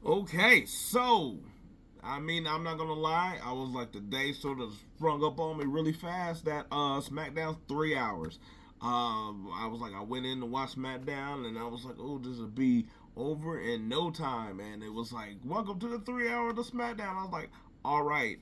Okay, so I'm not gonna lie. I was like the day sort of sprung up on me really fast. That SmackDown's 3 hours. I was like, I went in to watch SmackDown, and I was like, oh, this will be over in no time. And it was like, welcome to the 3 hour of the SmackDown. I was like, all right,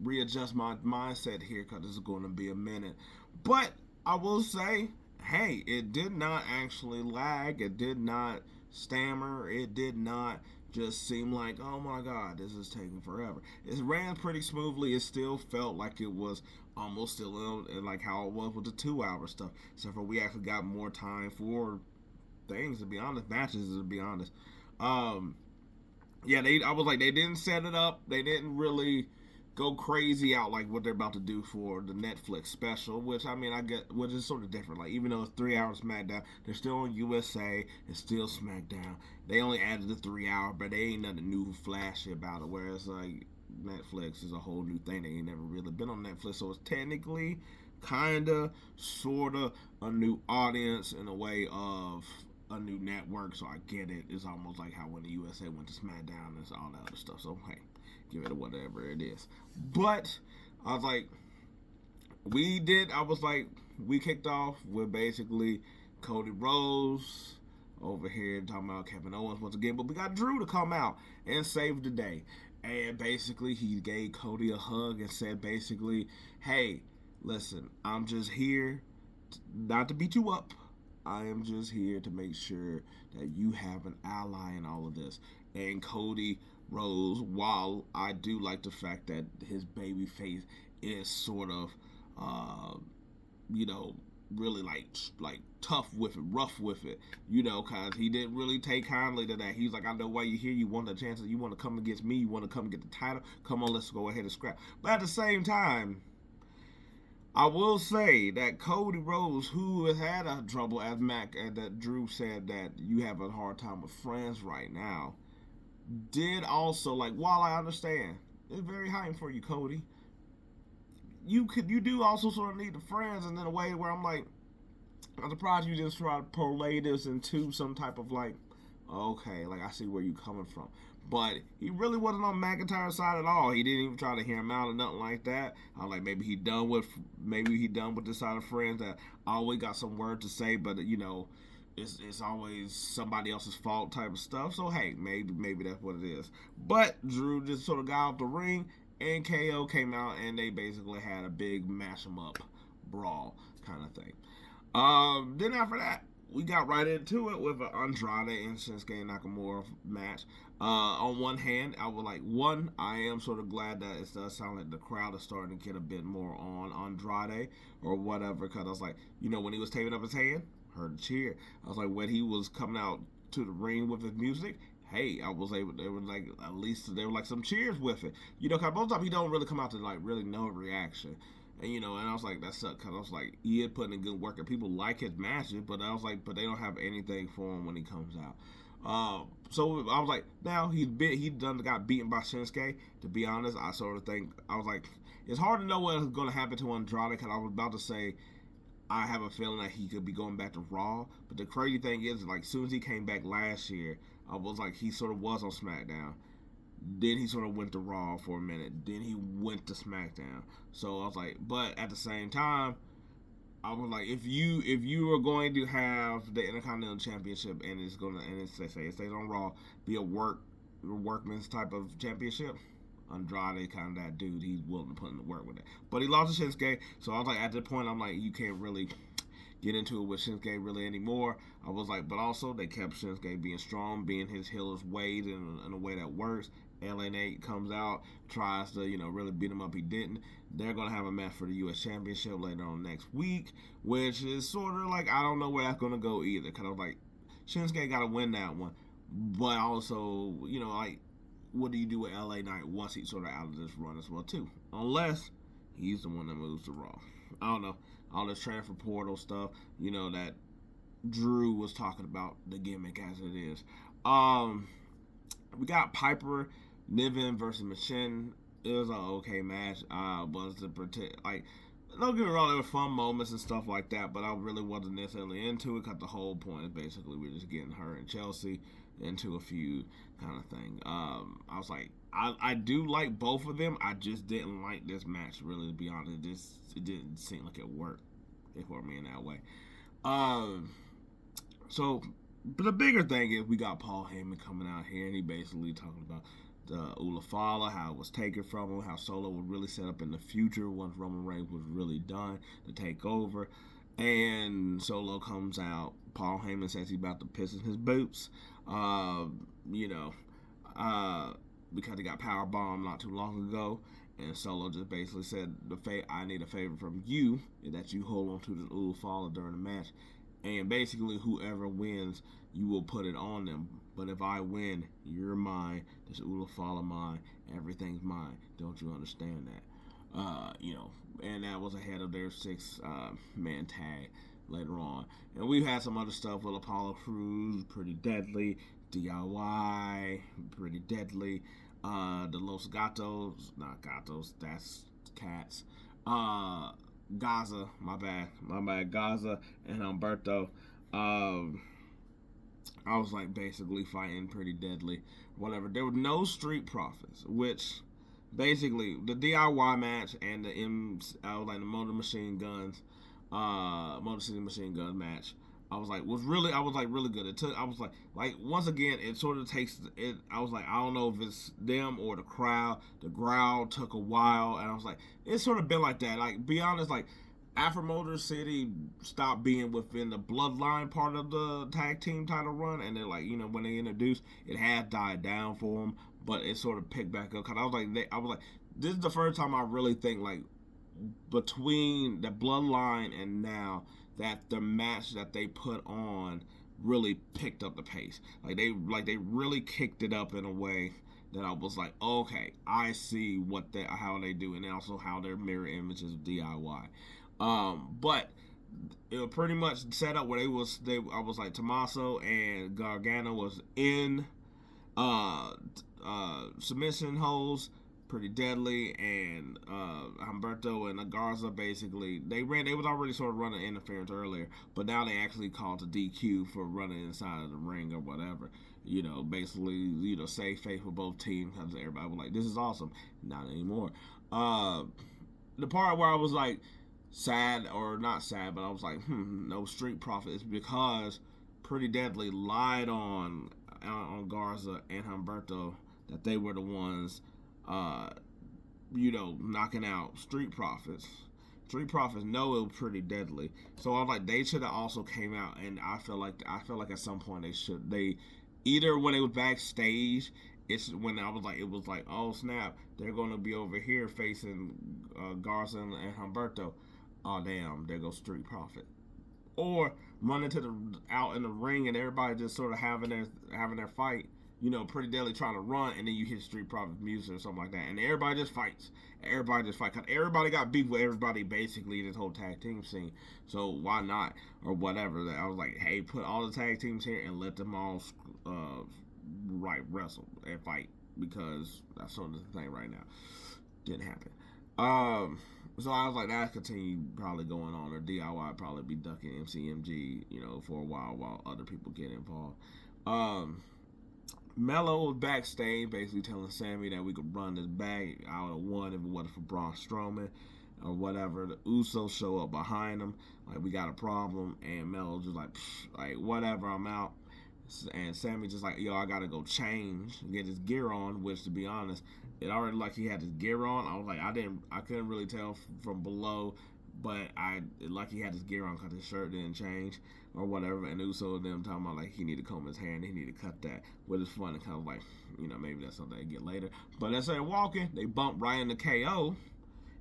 readjust my mindset here because this is going to be a minute. But I will say, hey, it did not actually lag. It did not stammer. It did not just seem like, oh my God, this is taking forever. It ran pretty smoothly. It still felt like it was almost still in like how it was with the 2 hour stuff. Except for we actually got more time for things, to be honest, matches, to be honest. Um, yeah, I was like, they didn't set it up. They didn't really go crazy out like what they're about to do for the Netflix special, which I get, which is sort of different. Like even though it's 3 hours SmackDown, they're still on USA. It's still SmackDown. They only added the 3 hour, but they ain't nothing new flashy about it. Whereas like Netflix is a whole new thing. They ain't never really been on Netflix, so it's technically, kinda, sorta a new audience in a way of a new network, so I get it. It's almost like how when the USA went to SmackDown and all that other stuff. So hey, give it whatever it is. But I was like, we kicked off with basically Cody Rhodes over here talking about Kevin Owens once again, but we got Drew to come out and save the day. And basically, he gave Cody a hug and said, basically, hey, listen, I'm just here not to beat you up. I am just here to make sure that you have an ally in all of this. And Cody Rhodes, while I do like the fact that his baby face is sort of, uh, you know, really like tough with it, rough with it, cause he didn't really take kindly to that. He's like, I know why you're here. You want the chance. You want to come against me. You want to come get the title. Come on, let's go ahead and scrap. But at the same time, I will say that Cody Rhodes, who has had a trouble, as Mac and that Drew said that you have a hard time with friends right now, did also like. While I understand it's very heightened for you, Cody, you do also sort of need the friends, and in a way where I'm like, I'm surprised you just try to parlay this into some type of like, okay, like I see where you are coming from. But he really wasn't on McIntyre's side at all. He didn't even try to hear him out or nothing like that. I'm like, maybe he done with this side of friends that always got some word to say, but it's always somebody else's fault type of stuff. So hey, maybe that's what it is. But Drew just sort of got out the ring, and KO came out, and they basically had a big mash 'em up brawl kind of thing. Then after that, we got right into it with an Andrade and Shinsuke Nakamura match. On one hand, I was like, I am sort of glad that it does sound like the crowd is starting to get a bit more on Andrade or whatever. Because I was like, when he was taping up his hand, heard a cheer. I was like, when he was coming out to the ring with his music, hey, I was able. There was like at least there were like some cheers with it. Cause most of the time he don't really come out to like really no reaction. And I was like, that sucked because I was like, he had put in good work and people like his matches, but I was like, but they don't have anything for him when he comes out. So I was like, now he done got beaten by Shinsuke. To be honest, I sort of think I was like, it's hard to know what's going to happen to Andrade because I was about to say I have a feeling that he could be going back to Raw. But the crazy thing is, like, as soon as he came back last year, I was like, he sort of was on SmackDown. Then he sort of went to Raw for a minute. Then he went to SmackDown. So I was like, but at the same time, I was like, if you are going to have the Intercontinental Championship and they say it stays on Raw, be a workman's type of championship. Andrade kind of that dude. He's willing to put in the work with it. But he lost to Shinsuke, so I was like, at that point, I'm like, you can't really get into it with Shinsuke really anymore. I was like, but also they kept Shinsuke being strong, being his healer's weight in a way that works. LA Nate comes out, tries to, really beat him up. He didn't. They're going to have a match for the U.S. Championship later on next week, which is sort of like, I don't know where that's going to go either. Because I was like, Shinsuke got to win that one. But also, like, what do you do with LA Knight once he's sort of out of this run as well, too? Unless he's the one that moves to Raw. I don't know. All this transfer portal stuff, that Drew was talking about, the gimmick as it is. We got Piper Niven versus Machine. It was an okay match. Was to pretend like, don't get me wrong, there were fun moments and stuff like that, but I really wasn't necessarily into it because the whole point is basically we're just getting her and Chelsea. into a feud kind of thing. I was like, I do like both of them. I just didn't like this match, really, to be honest. It didn't seem like it worked for me in that way. So but the bigger thing is we got Paul Heyman coming out here, and he basically talking about the Ulafala, how it was taken from him, how Solo would really set up in the future once Roman Reigns was really done to take over. And Solo comes out. Paul Heyman says he's about to piss in his boots. You know, because he got power bombed not too long ago. And Solo just basically said, I need a favor from you, that you hold on to the Ulafala during the match. And basically, whoever wins, you will put it on them. But if I win, you're mine. This Ulafala mine. Everything's mine. Don't you understand that? You know, and that was ahead of their 6-man tag later on. And we've had some other stuff with Apollo Crews, pretty deadly. DIY, pretty deadly. The Los Gatos, not Gatos, that's cats. Gaza, my bad, Gaza and Humberto. I was like basically fighting pretty deadly, whatever. There were no Street Profits, which basically the DIY match and the the Motor Machine Guns, Motor City Machine Gun match. I was like really good. I was like once again, it sort of takes it. I was like, I don't know if it's them or the crowd. The growl took a while, and I was like, it's sort of been like that. Like, be honest, like after Motor City stopped being within the Bloodline part of the tag team title run, and then like, you know, when they introduced, it had died down for them, but it sort of picked back up. Cause I was like, this is the first time I really think like between the Bloodline and now, that the match that they put on really picked up the pace. Like they really kicked it up in a way that I was like, okay, I see how they do, and also how their mirror images of DIY. But it was pretty much set up where I was like, Tommaso and Gargano was in submission holds, pretty deadly, and Humberto and Garza basically they was already sort of running interference earlier, but now they actually called a DQ for running inside of the ring or whatever. You know, basically, you know, save face for both teams, because everybody was like, this is awesome. Not anymore. The part where I was like sad, or not sad, but I was like, no Street Profits, because Pretty Deadly lied on Garza and Humberto that they were the ones you know, knocking out Street Profits. Street Profits know it was Pretty Deadly, so I was like, they should have also came out, and I feel like at some point they either when they was backstage, it's when it was like, oh snap, they're gonna be over here facing Garza and Humberto. Oh damn, there goes Street Profit. Or running out in the ring, and everybody just sort of having their fight. You know, Pretty Deadly trying to run, and then you hit Street Profits music or something like that, and everybody just fights. Cause everybody got beef with everybody basically in this whole tag team scene. So why not, or whatever? I was like, hey, put all the tag teams here and let them all wrestle and fight, because that's sort of the thing right now. Didn't happen. So I was like, that continued probably going on, or DIY probably be ducking MCMG, you know, for a while other people get involved. Mello was backstage basically telling Sami that we could run this back. I would have won if it wasn't for Braun Strowman or whatever. The Usos show up behind him, like, we got a problem, and Mello just like whatever, I'm out. And Sami just like, yo, I gotta go change and get his gear on, which to be honest, it already like he had his gear on. I was like, I couldn't really tell from below, but he had his gear on because his shirt didn't change or whatever. And Uso and them talking about like he need to comb his hair and he need to cut that, which is funny, kind of like, you know, maybe that's something they get later. But as they're walking, they bump right into KO,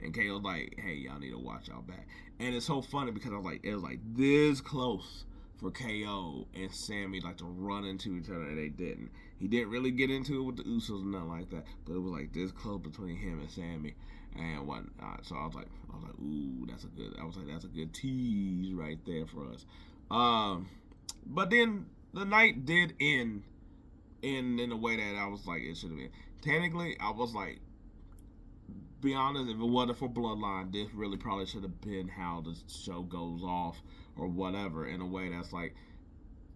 and KO's like, hey, y'all need to watch y'all back. And it's so funny because it was like this close for KO and Sami like to run into each other, and they didn't. He didn't really get into it with the Usos and nothing like that, but it was like this close between him and Sami and whatnot. So I was like, ooh, that's a good tease right there for us. But then the night did end in a way that I was like, it should have been. Technically, I was like, be honest, if it wasn't for Bloodline, this really probably should have been how the show goes off or whatever, in a way that's like,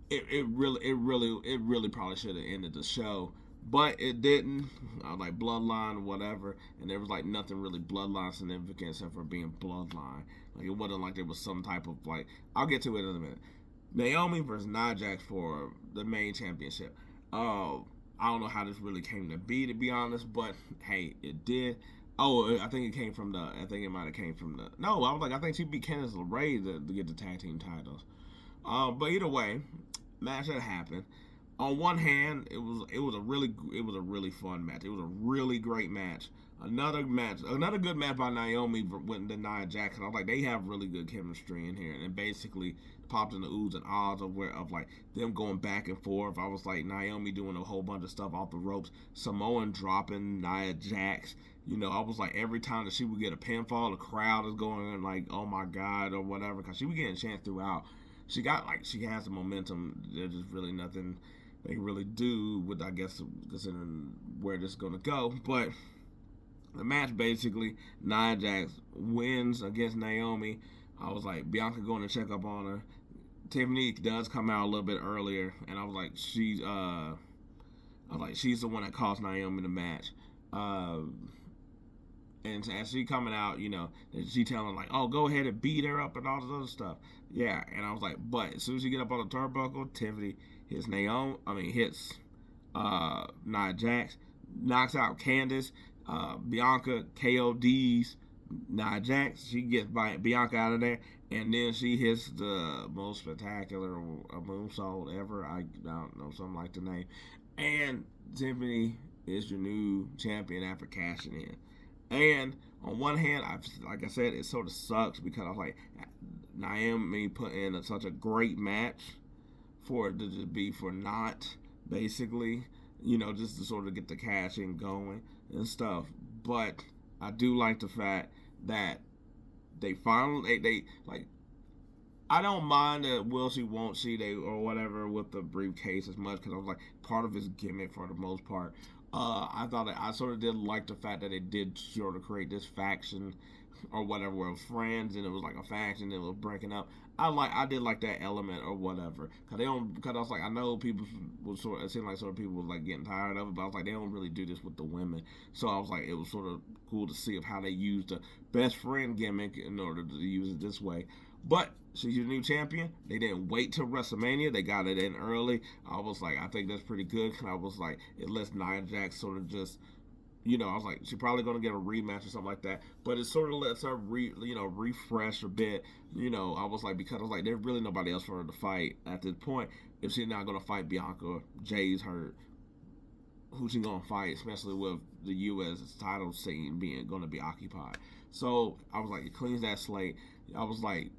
it really probably should have ended the show, but it didn't. Like Bloodline or whatever, and there was like nothing really Bloodline significant except for being Bloodline. Like it wasn't like there was some type of like. I'll get to it in a minute. Naomi versus Nia Jax for the main championship. I don't know how this really came to be honest, but hey, it did. Oh, I think it came from the. I think it might have came from the. No, I was like, I think she beat Candice LeRae to get the tag team titles. But either way, match that happened. On one hand, it was a really fun match. It was a really great match. Another good match by Naomi with Nia Jax. I was like, they have really good chemistry in here, and it basically popped in the oohs and ahs of like them going back and forth. I was like Naomi doing a whole bunch of stuff off the ropes, Samoan dropping Nia Jax. I was like every time that she would get a pinfall, the crowd is going like, oh my god or whatever, because she was getting chants throughout. She has the momentum. There's just really nothing they can really do with, I guess, considering where this is going to go. But the match basically, Nia Jax wins against Naomi. I was like, Bianca going to check up on her. Tiffany does come out a little bit earlier, and I was like, she's the one that cost Naomi the match. And as she coming out, she telling like, "Oh, go ahead and beat her up and all this other stuff." Yeah, and I was like, but as soon as she get up on the turnbuckle, Tiffany hits Nia Jax, knocks out Candice, Bianca KODs Nia Jax. She gets Bianca out of there, and then she hits the most spectacular moonsault ever. I don't know, something like the name. And Tiffany is your new champion after cashing in. And on one hand, like I said, it sort of sucks because I was like, Naomi put in such a great match for it to be for not, basically, just to sort of get the cash in going and stuff. But I do like the fact that they finally, they like, I don't mind that will she, won't she, they or whatever with the briefcase as much because I was like part of his gimmick for the most part. I sort of did like the fact that they did sort of create this faction or whatever, where it was friends and it was like a faction that was breaking up. I did like that element or whatever, because I was like, I know people it seemed like sort of people was like getting tired of it, but I was like, they don't really do this with the women, so I was like, it was sort of cool to see of how they used the best friend gimmick in order to use it this way. But she's your new champion. They didn't wait till WrestleMania. They got it in early. I was like, I think that's pretty good. I was like, it lets Nia Jax sort of just, I was like, she's probably going to get a rematch or something like that. But it sort of lets her, refresh a bit. I was like, because I was like, there's really nobody else for her to fight at this point. If she's not going to fight Bianca, Jay's hurt. Who's she going to fight, especially with the U.S. title scene going to be occupied? So I was like, it cleans that slate. I was like,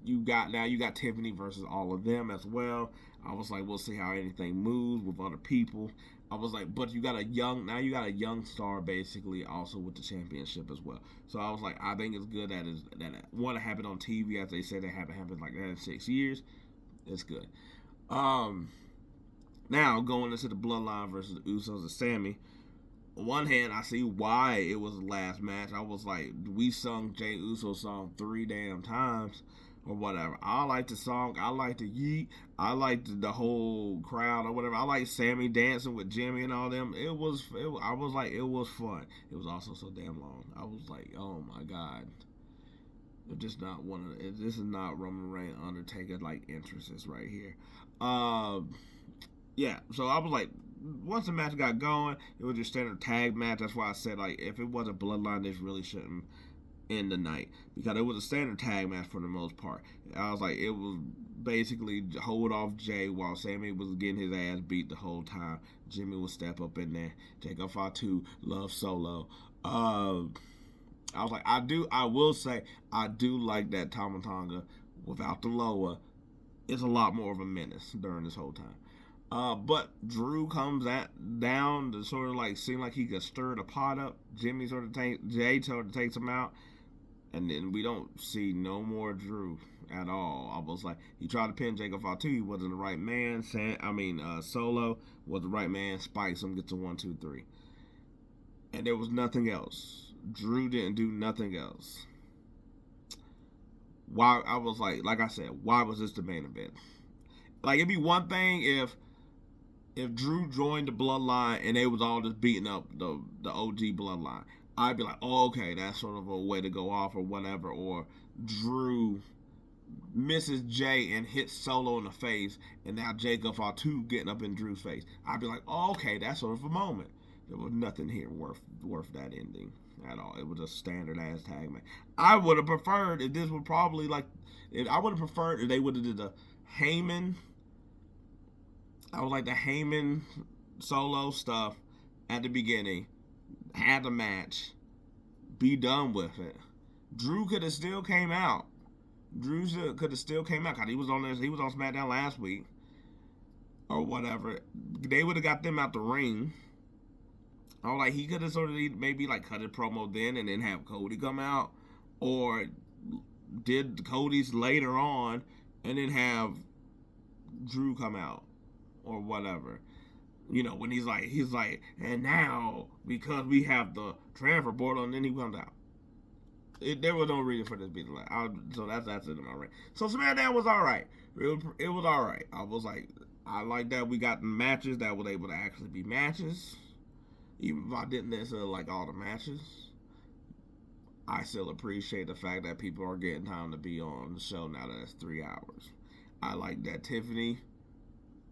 you got Tiffany versus all of them as well. I was like, we'll see how anything moves with other people. I was like, but you got a young star basically also with the championship as well. So I was like, I think it's good that it happened on TV, as they said it haven't happened like that in 6 years. It's good. Now going into the Bloodline versus the Usos and Sami. On one hand, I see why it was the last match. I was like, we sung Jey Uso's song 3 damn times. Or whatever. I like the song. I like the yeet. I like the whole crowd or whatever. I like Sami dancing with Jimmy and all them. I was like, it was fun. It was also so damn long. I was like, oh my god. This is not Roman Reigns Undertaker like entrances right here. Yeah. So I was like, once the match got going, it was your standard tag match. That's why I said like, if it wasn't Bloodline, this really shouldn't in the night, because it was a standard tag match for the most part. I was like, it was basically hold off Jay while Sami was getting his ass beat the whole time. Jimmy would step up in there. Jacob Fatu love Solo. I was like, I will say I do like that Tama Tonga without the lower. It's a lot more of a menace during this whole time. But Drew comes down to sort of like seem like he could stir the pot up. Jay sort of takes him out. And then we don't see no more Drew at all. I was like, he tried to pin Jacob Fatu. He wasn't the right man. Solo was the right man. Spikes him, gets a 1, 2, 3. And there was nothing else. Drew didn't do nothing else. Why? I was like I said, why was this the main event? Like, it'd be one thing if Drew joined the Bloodline and they was all just beating up the OG Bloodline. I'd be like, oh, okay, that's sort of a way to go off or whatever. Or Drew misses Jay and hits Solo in the face, and now Jay goes all two getting up in Drew's face. I'd be like, oh, okay, that's sort of a moment. There was nothing here worth that ending at all. It was a standard ass tag match. I would have preferred if this would probably like. I would have preferred if they would have did the Heyman. I would like the Heyman Solo stuff at the beginning. Had the match. Be done with it. Drew could have still came out. Drew could have still came out because he was on this. He was on SmackDown last week or whatever. They would have got them out the ring. Or like he could have sort of maybe like cut a promo then and then have Cody come out, or did Cody's later on and then have Drew come out or whatever. You know, when he's like, and now because we have the transfer portal, and then he comes out. There was no reason for this to be like. So that's it in my ring. So SmackDown was all right. It was all right. I was like, I like that we got matches that were able to actually be matches. Even if I didn't necessarily like all the matches, I still appreciate the fact that people are getting time to be on the show now that it's 3 hours. I like that Tiffany.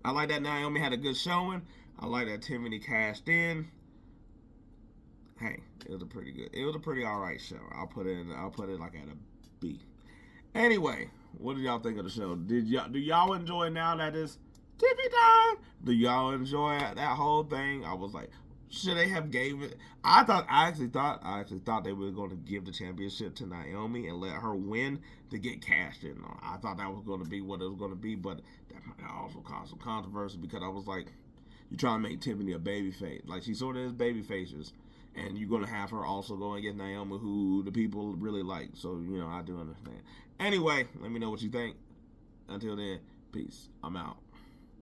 I like that Naomi had a good showing. I like that Tiffany cashed in. Hey, it was a pretty alright show. I'll put it like at a B. Anyway, what did y'all think of the show? Do y'all enjoy now that it's Tiffy time? Do y'all enjoy that whole thing? I was like, should they have gave it? I actually thought they were going to give the championship to Naomi and let her win to get cashed in on. I thought that was going to be what it was going to be, but that might also cause some controversy because I was like, you're trying to make Tiffany a baby face. Like, she sort of is baby faces. And you're going to have her also go and get Naomi, who the people really like. So, you know, I do understand. Anyway, let me know what you think. Until then, peace. I'm out.